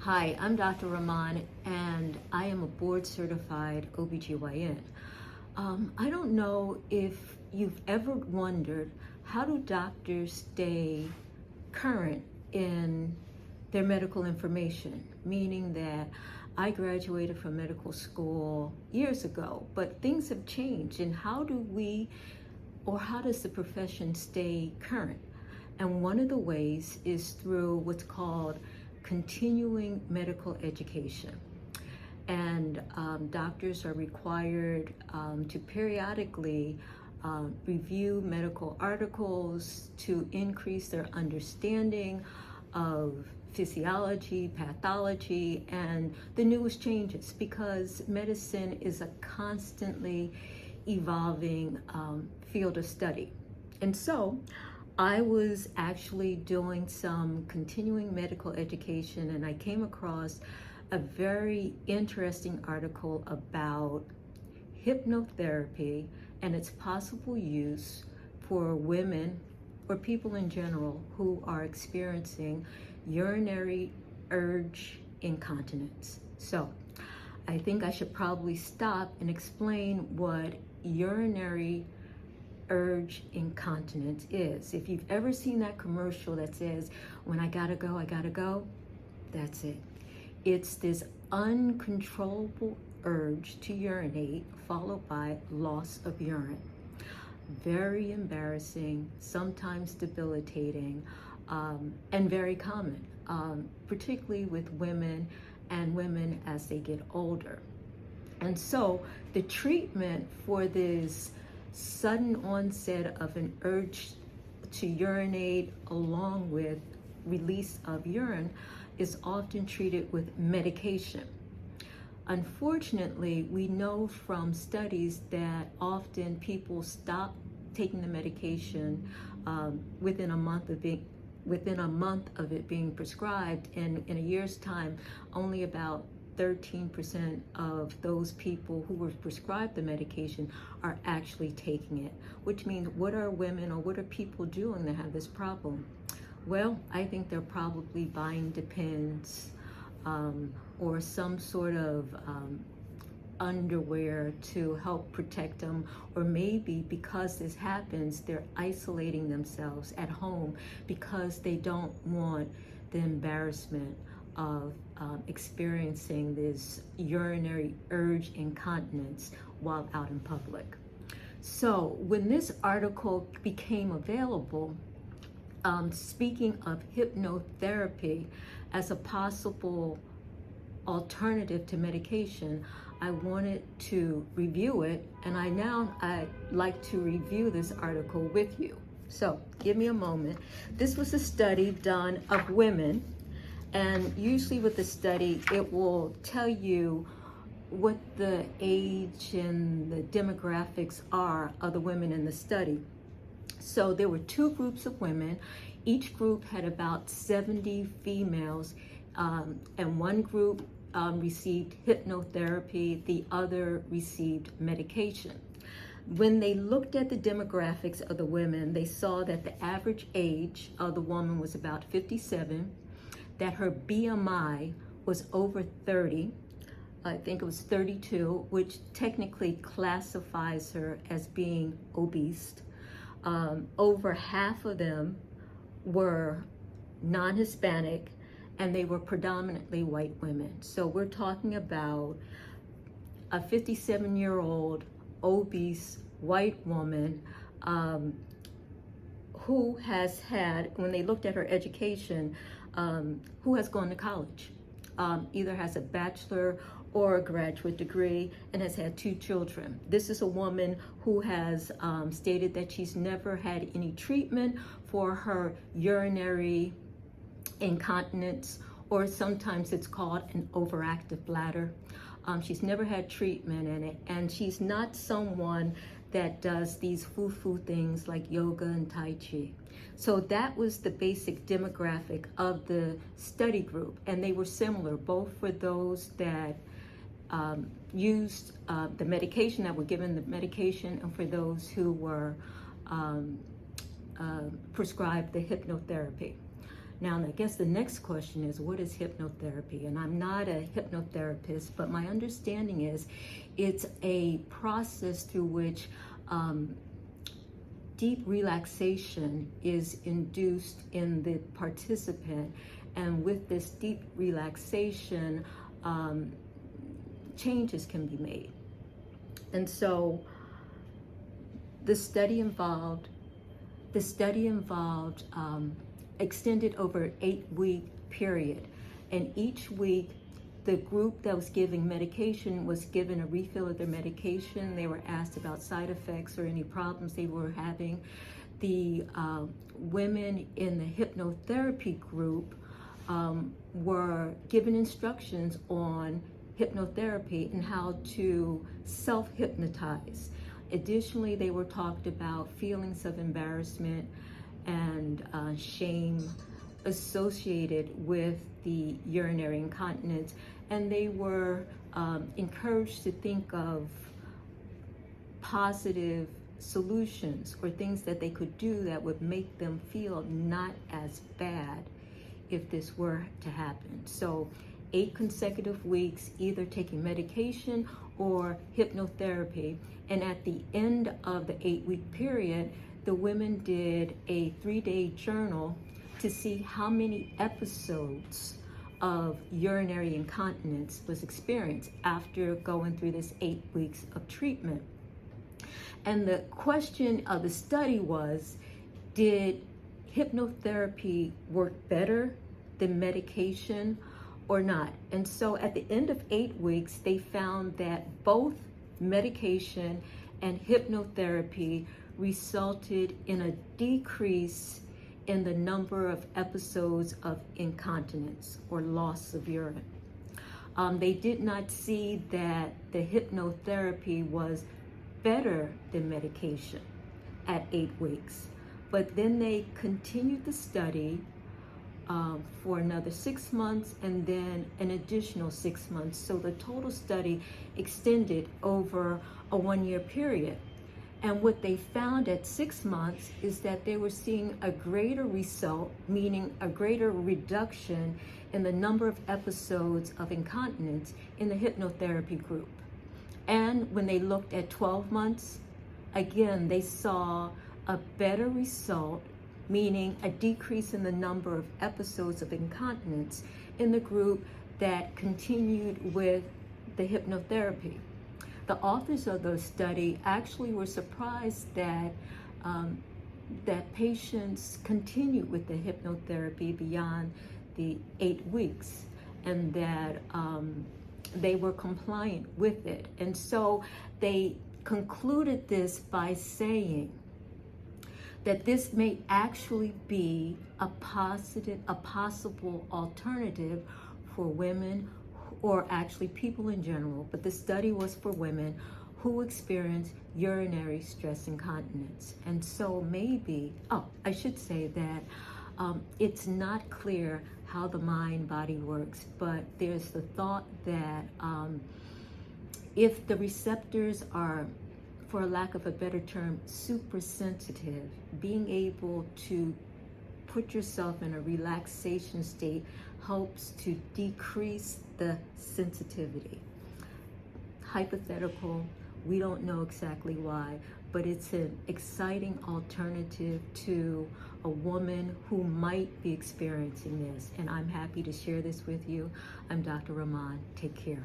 Hi, I'm Dr. Rahman, and I am a board-certified OBGYN. I don't know if you've ever wondered, how do doctors stay current in their medical information? Meaning that I graduated from medical school years ago, but things have changed, and how does the profession stay current? And one of the ways is through what's called continuing medical education. And doctors are required to periodically review medical articles to increase their understanding of physiology, pathology, and the newest changes, because medicine is a constantly evolving field of study. And so I was actually doing some continuing medical education, and I came across a very interesting article about hypnotherapy and its possible use for women or people in general who are experiencing urinary urge incontinence. So I think I should probably stop and explain what urinary urge incontinence is. If you've ever seen that commercial that says, "When I gotta go," that's it. It's this uncontrollable urge to urinate followed by loss of urine. Very embarrassing, sometimes debilitating, and very common, particularly with women and women as they get older. And so the treatment for this sudden onset of an urge to urinate along with release of urine is often treated with medication. Unfortunately, we know from studies that often people stop taking the medication within a month of it being prescribed, and in a year's time, only about 13% of those people who were prescribed the medication are actually taking it, which means what are women or what are people doing that have this problem? Well, I think they're probably buying Depends or some sort of underwear to help protect them, or maybe because this happens, they're isolating themselves at home because they don't want the embarrassment of experiencing this urinary urge incontinence while out in public. So when this article became available, speaking of hypnotherapy as a possible alternative to medication, I wanted to review it, and I'd like to review this article with you. So give me a moment. This was a study done of women, and usually with the study, it will tell you what the age and the demographics are of the women in the study. So there were two groups of women. Each group had about 70 females, and one group received hypnotherapy, the other received medication. When they looked at the demographics of the women, they saw that the average age of the woman was about 57, that her BMI was over 30, I think it was 32, which technically classifies her as being obese. Over half of them were non-Hispanic, and they were predominantly white women. So we're talking about a 57-year-old obese white woman who has had, when they looked at her education, who has gone to college, either has a bachelor or a graduate degree, and has had 2 children. This is a woman who has stated that she's never had any treatment for her urinary incontinence, or sometimes it's called an overactive bladder. She's never had treatment in it, and she's not someone that does these foo-foo things like yoga and Tai Chi. So that was the basic demographic of the study group, and they were similar, both for those that used the medication, that were given the medication, and for those who were prescribed the hypnotherapy. Now, I guess the next question is, what is hypnotherapy? And I'm not a hypnotherapist, but my understanding is it's a process through which deep relaxation is induced in the participant. And with this deep relaxation, changes can be made. And so the study involved extended over an 8-week period. And each week, the group that was giving medication was given a refill of their medication. They were asked about side effects or any problems they were having. The women in the hypnotherapy group were given instructions on hypnotherapy and how to self-hypnotize. Additionally, they were talked about feelings of embarrassment and shame associated with the urinary incontinence, and they were encouraged to think of positive solutions or things that they could do that would make them feel not as bad if this were to happen. So 8 consecutive weeks, either taking medication or hypnotherapy. And at the end of the 8-week period, the women did a 3-day journal to see how many episodes of urinary incontinence was experienced after going through this 8 weeks of treatment. And the question of the study was, did hypnotherapy work better than medication or not? And so at the end of 8 weeks, they found that both medication and hypnotherapy resulted in a decrease in the number of episodes of incontinence or loss of urine. They did not see that the hypnotherapy was better than medication at 8 weeks. But then they continued the study for another 6 months and then an additional 6 months. So the total study extended over a 1-year period. And what they found at 6 months is that they were seeing a greater result, meaning a greater reduction in the number of episodes of incontinence in the hypnotherapy group. And when they looked at 12 months, again, they saw a better result, meaning a decrease in the number of episodes of incontinence in the group that continued with the hypnotherapy. The authors of the study actually were surprised that patients continued with the hypnotherapy beyond the 8 weeks, and that they were compliant with it. And so they concluded this by saying that this may actually be a possible alternative for women, or actually people in general, but the study was for women who experience urinary stress incontinence. And so maybe, I should say that it's not clear how the mind-body works, but there's the thought that if the receptors are, for lack of a better term, super sensitive, being able to put yourself in a relaxation state helps to decrease the sensitivity. Hypothetical, we don't know exactly why, but it's an exciting alternative to a woman who might be experiencing this. And I'm happy to share this with you. I'm Dr. Rahman. Take care.